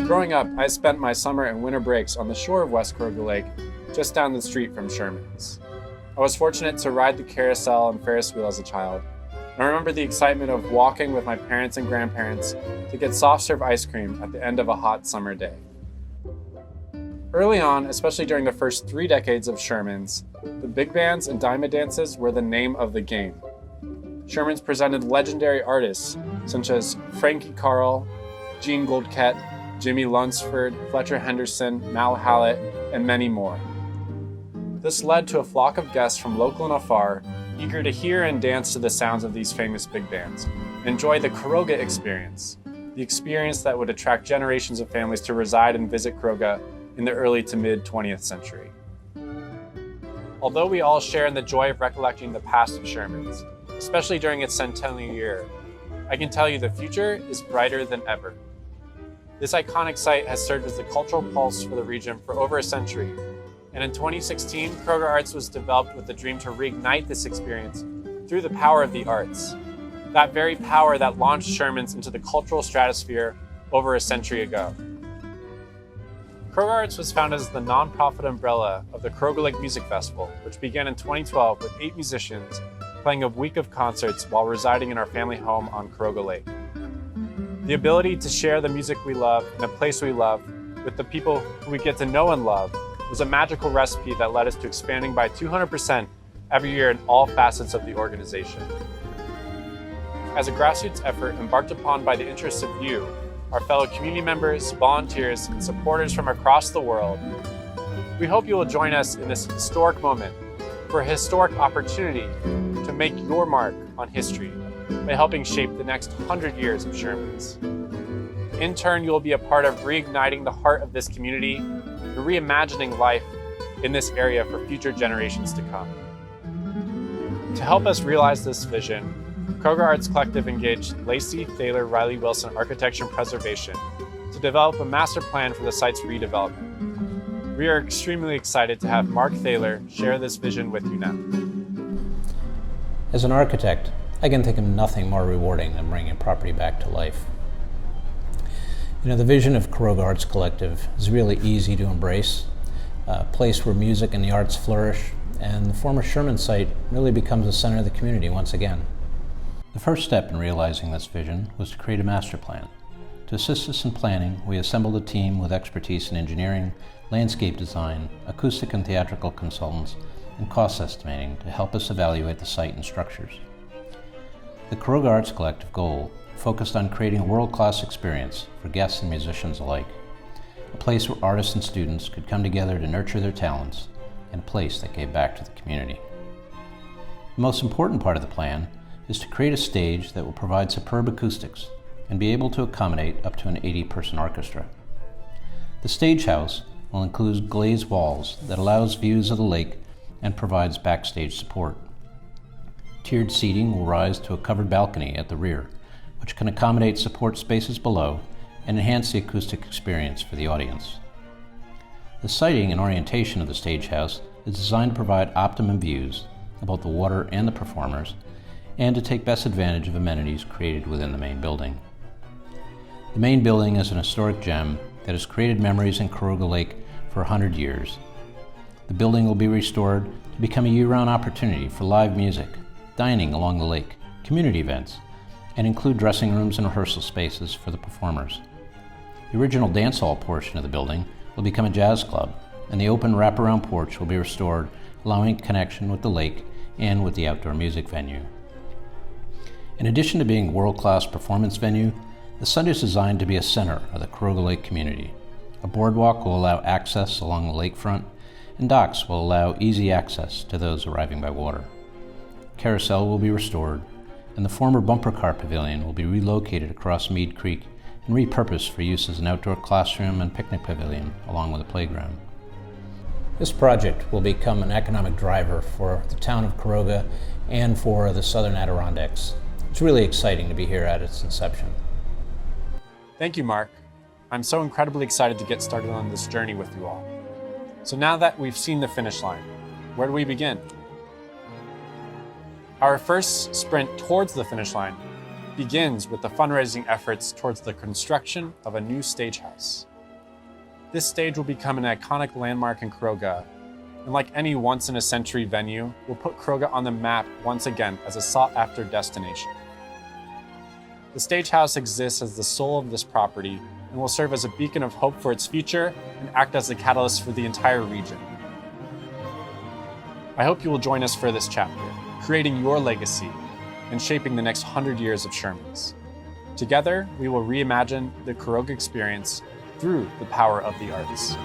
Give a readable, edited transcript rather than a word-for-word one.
Growing up, I spent my summer and winter breaks on the shore of West Caroga Lake, just down the street from Sherman's. I was fortunate to ride the carousel and Ferris wheel as a child. I remember the excitement of walking with my parents and grandparents to get soft serve ice cream at the end of a hot summer day. Early on, especially during the first 3 decades of Sherman's, the big bands and diamond dances were the name of the game. Sherman's presented legendary artists such as Frankie Carl, Gene Goldkett, Jimmy Lunsford, Fletcher Henderson, Mal Hallett, and many more. This led to a flock of guests from local and afar, eager to hear and dance to the sounds of these famous big bands, and enjoy the Caroga experience, the experience that would attract generations of families to reside and visit Caroga in the early to mid 20th century. Although we all share in the joy of recollecting the past of Sherman's, especially during its centennial year, I can tell you the future is brighter than ever. This iconic site has served as the cultural pulse for the region for over a century, and in 2016, Caroga Arts was developed with the dream to reignite this experience through the power of the arts, that very power that launched Sherman's into the cultural stratosphere over a century ago. Caroga Arts was founded as the non-profit umbrella of the Caroga Lake Music Festival, which began in 2012 with 8 musicians playing a week of concerts while residing in our family home on Caroga Lake. The ability to share the music we love in a place we love with the people who we get to know and love was a magical recipe that led us to expanding by 200% every year in all facets of the organization. As a grassroots effort embarked upon by the interests of you, our fellow community members, volunteers, and supporters from across the world, we hope you will join us in this historic moment for a historic opportunity to make your mark on history by helping shape the next 100 years of Sherman's. In turn, you will be a part of reigniting the heart of this community and reimagining life in this area for future generations to come. To help us realize this vision, Caroga Arts Collective engaged Thaler Reilly Wilson Architecture and Preservation to develop a master plan for the site's redevelopment. We are extremely excited to have Mark Thaler share this vision with you now. As an architect, I can think of nothing more rewarding than bringing property back to life. The vision of Caroga Arts Collective is really easy to embrace, a place where music and the arts flourish, and the former Sherman site really becomes the center of the community once again. The first step in realizing this vision was to create a master plan. To assist us in planning, we assembled a team with expertise in engineering, landscape design, acoustic and theatrical consultants, and cost estimating to help us evaluate the site and structures. The Caroga Arts Collective goal focused on creating a world-class experience for guests and musicians alike, a place where artists and students could come together to nurture their talents, and a place that gave back to the community. The most important part of the plan is to create a stage that will provide superb acoustics and be able to accommodate up to an 80-person orchestra. The stage house will include glazed walls that allows views of the lake and provides backstage support. Tiered seating will rise to a covered balcony at the rear, which can accommodate support spaces below and enhance the acoustic experience for the audience. The siting and orientation of the stage house is designed to provide optimum views of both the water and the performers, and to take best advantage of amenities created within the main building. The main building is an historic gem that has created memories in Caroga Lake for 100 years. The building will be restored to become a year-round opportunity for live music, dining along the lake, community events, and include dressing rooms and rehearsal spaces for the performers. The original dance hall portion of the building will become a jazz club, and the open wraparound porch will be restored, allowing connection with the lake and with the outdoor music venue. In addition to being a world-class performance venue, the site is designed to be a center of the Caroga Lake community. A boardwalk will allow access along the lakefront, and docks will allow easy access to those arriving by water. Carousel will be restored, and the former bumper car pavilion will be relocated across Mead Creek and repurposed for use as an outdoor classroom and picnic pavilion along with a playground. This project will become an economic driver for the town of Caroga and for the Southern Adirondacks. It's really exciting to be here at its inception. Thank you, Mark. I'm so incredibly excited to get started on this journey with you all. So now that we've seen the finish line, where do we begin? Our first sprint towards the finish line begins with the fundraising efforts towards the construction of a new stage house. This stage will become an iconic landmark in Caroga, and like any once-in-a-century venue, will put Caroga on the map once again as a sought-after destination. The stage house exists as the soul of this property and will serve as a beacon of hope for its future and act as a catalyst for the entire region. I hope you will join us for this chapter, creating your legacy and shaping the next 100 years of Sherman's. Together, we will reimagine the Caroga experience through the power of the arts.